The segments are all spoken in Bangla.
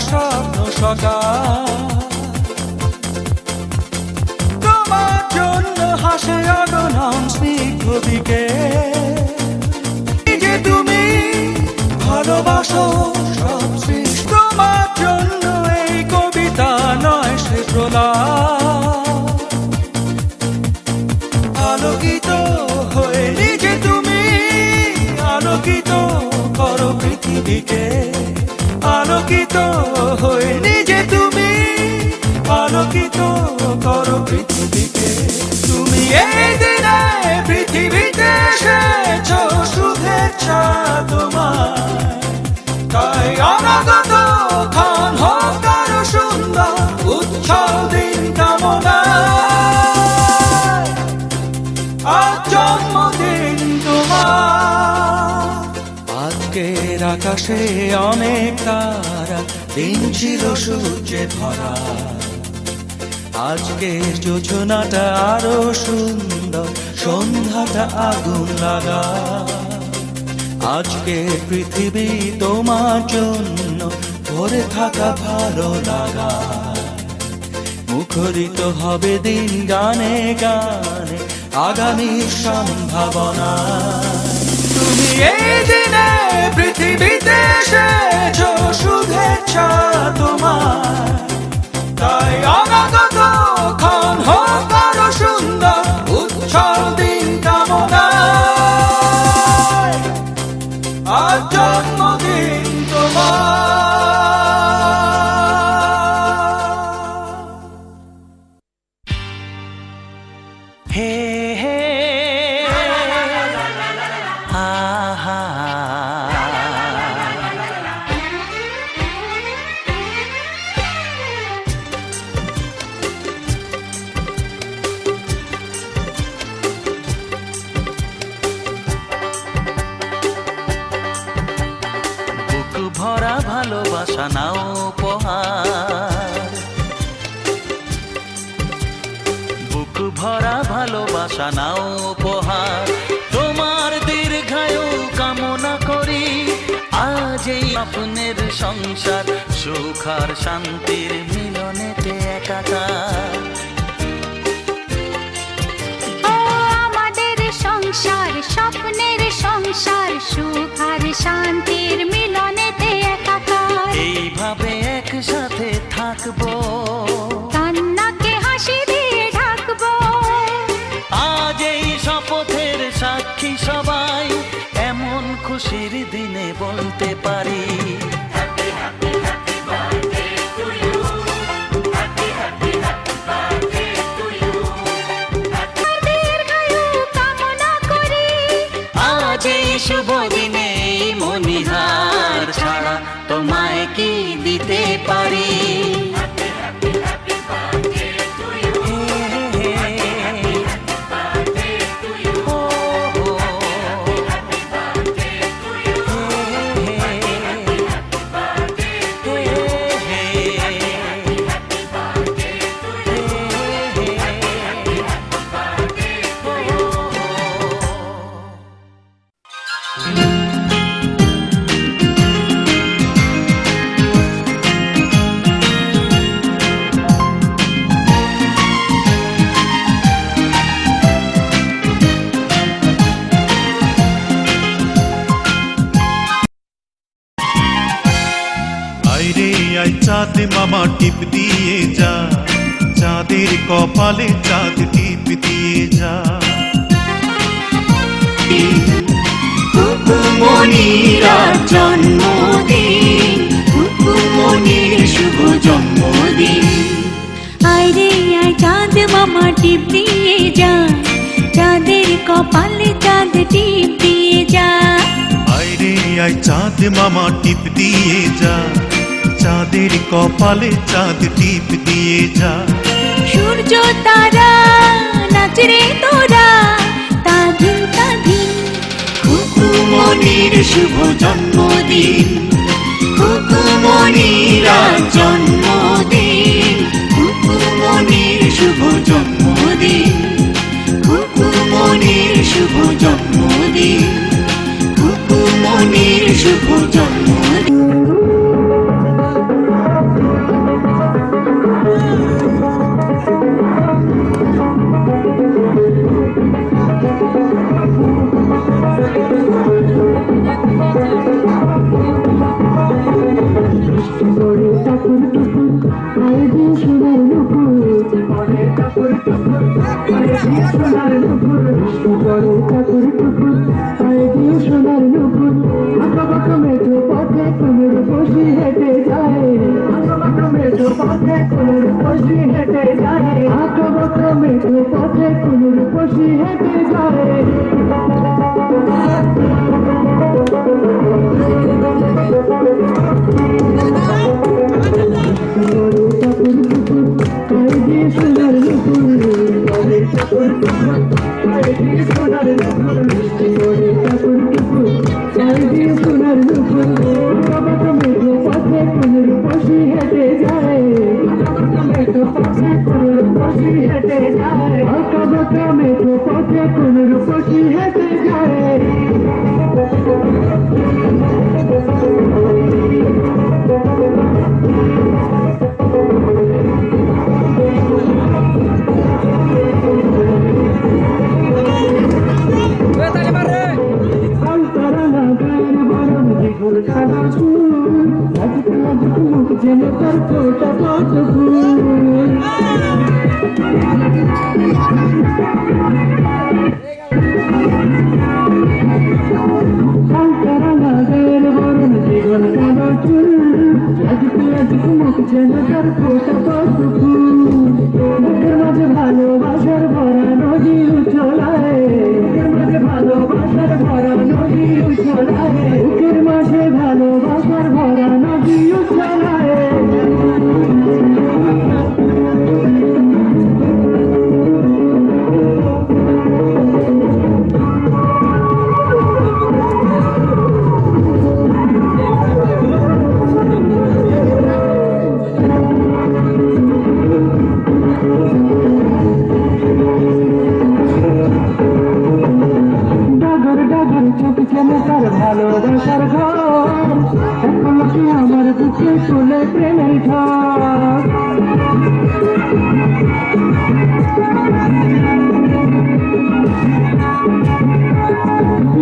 স্বপ্ন সকাল তোমার জন্য হাসে অগণন স্নিগ্ধ বিকেল যে তুমি ভালোবাসো সব সৃষ্টি তোমার জন্য এই কবিতা নয় সে প্রলাপ আলোকিত হয়ে নিজে তুমি আলোকিত করো পৃথিবীকে আলোকিত হয়ে নিজে তুমি আলোকিত করো পৃথিবীকে তুমি এই দিনে পৃথিবীতে এসেছো শুভেচ্ছা তোমার তাই অনাগত ক্ষণ হোক আরো সুন্দর উচ্ছল দিন কামনা আজ জন্মদিন তোমার আজকের আকাশে অনেক তারা দিন ছিল সূর্যে ভরা আজকের যোজনাটা আরো সুন্দর সন্ধ্যাটা আগুন লাগা আজকে পৃথিবী তোমার জন্য ভরে থাকা ভালো লাগা মুখরিত হবে দিন গানে গানে আগামী সম্ভাবনা তুমি এই দিনে পৃথিবীতে এসেছো শুভেচ্ছা তোমার তাই অনাগত ক্ষণ হোক আরো সুন্দর উচ্ছল দিন কামনা আজ জন্মদিন তোমার হে হে আহা ভরা ভালোবাসা নাও উপহার বুক ভরা ভালোবাসা নাও উপহার তোমার দীর্ঘায়ু কামনা করি আজ এই আপনার সংসার সুখ আর শান্তির মিলনেতে একাকার আমাদের সংসার স্বপ্নের সংসার সুখ আর শান্তির মিলনেতে একাকার এইভাবে একসাথে থাকবো কান্নাকে হাসি দিয়ে ঢাকবো আজ এই শপথের সাক্ষী সবাই এমন খুশির দিনে বলতে পারি দীর্ঘায়ু কামনা করি আজ এই শুভ দিনে মনিহার ছাড়া তোমায় কি দিতে পারি চাঁদ মামা টিপ দিয়ে যা চাঁদের কপালে চাঁদ টিপ দিয়ে যা মনির জন্মদিন মনির শুভ জন্মদিন আয় রে আয় চাঁদ মামা টিপ দিয়ে যা চাঁদের কপালে চাঁদ টিপ দিয়ে যা আয় রে আয় চাঁদ মামা টিপ দিয়ে যা চাঁদের কপালে চাঁদ টিপ দিয়ে যা সূর্য তারা নাচরে তোরা তাধিন তাধিন মনির শুভ জন্মদিন মনির জন্মদিন মনির শুভ জন্মদিন মনির শুভ জন্মদিন মনির শুভ জন্মদিন বৃষ্টি পড়ে চাকুর টুকুর পায়ে দিয়ে সোনার নুপুর আঁকা বাঁকা মেঠো পথে কোনোর বসি হেঁটে যায় আঁকা বাঁকা মেঠো পথে কোনোর বসি হেঁটে যায় আঁকা বাঁকা মেঠো পথে কোনোর বসি হেঁটে যায় সোনার নুপুর পরে চাকুর টুকুর পায়ে দিয়ে সোনার নুপুর বৃষ্টি পড়ে চাকুর টুকুর পায়ে দিয়ে সোনার নুপুর আঁকা বাঁকা মেঠো পথে কোনোর বসি হেঁটে যায় আঁকা বাঁকা মেঠো পথে কোনোর বসি হেঁটে যায় আঁকা বাঁকা মেঠো পথে কোনোর বসি হেঁটে যায় যেন তার ফোটা পট ফুল কালকারানা গায়ের বরণ জীবন কালো চুল আজকে আজকে মুখ যেন তার ফোটা পট ফুল মুখের মাঝে ভালোবাসার ভরা নদী উছলায় মুখের মাঝে ভালোবাসার ভরা নদী উছলায় মুখের মাঝে ভালোবাসার ভরা নদী উছলায় তার ভালোবাসার ঘর এখন কি আমার বুকে তুলে প্রেমের ঝড়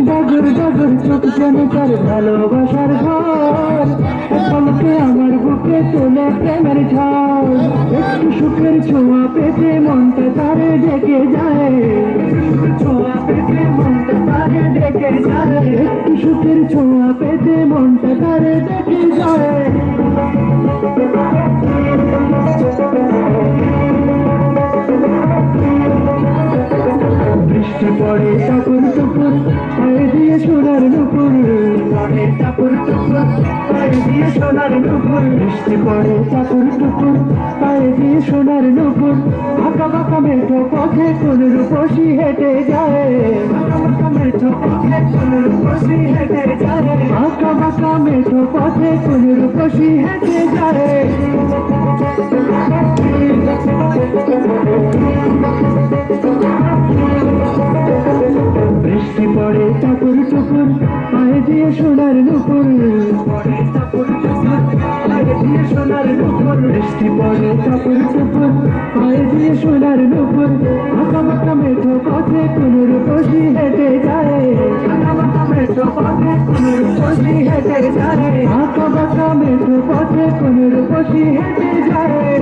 ডগর ডগর চোখ যেন তার ভালোবাসার ঘর এখন কি আমার বুকে তুলে প্রেমের ঝড় একটু সুখের ছোঁয়া পেতে মনটা তারে ডেকে যায় ছোঁয়া পেতে মনটা তারে ডেকে যায় একটু সুখের ছোঁয়া পেতে মনটা তারে ডেকে যায় বৃষ্টি পড়ে চাকুর টুকুর পায়ে দিয়ে সোনার নুপুর পড়ে চাকুর টুকুর পায়ে দিয়ে সোনার নুপুর বৃষ্টি পড়ে চাকুর টুকুর পায়ে দিয়ে সোনার নুপুর আঁকা বাঁকা মেঠো পথে কোন রূপসী হেঁটে যায় আঁকা বাঁকা মেঠো পথে কোন রূপসী হেঁটে যায় আঁকা বাঁকা মেঠো পথে কোন রূপসী হেঁটে যায় বৃষ্টি পড়ে চাকুর টুকুর পায়ে দিয়ে সোনার নুপুর পড়ে চাকুর টুকুর পায়ে দিয়ে সোনার নুপুর বৃষ্টি পড়ে চাকুর টুকুর পায়ে দিয়ে সোনার নুপুর আঁকা বাঁকা মেঠো পথে কোন রূপসী হেঁটে যায় আঁকা বাঁকা মেঠো পথে কোন রূপসী হেঁটে যায় আঁকা বাঁকা মেঠো পথে কোন রূপসী হেঁটে যায়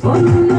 অন্য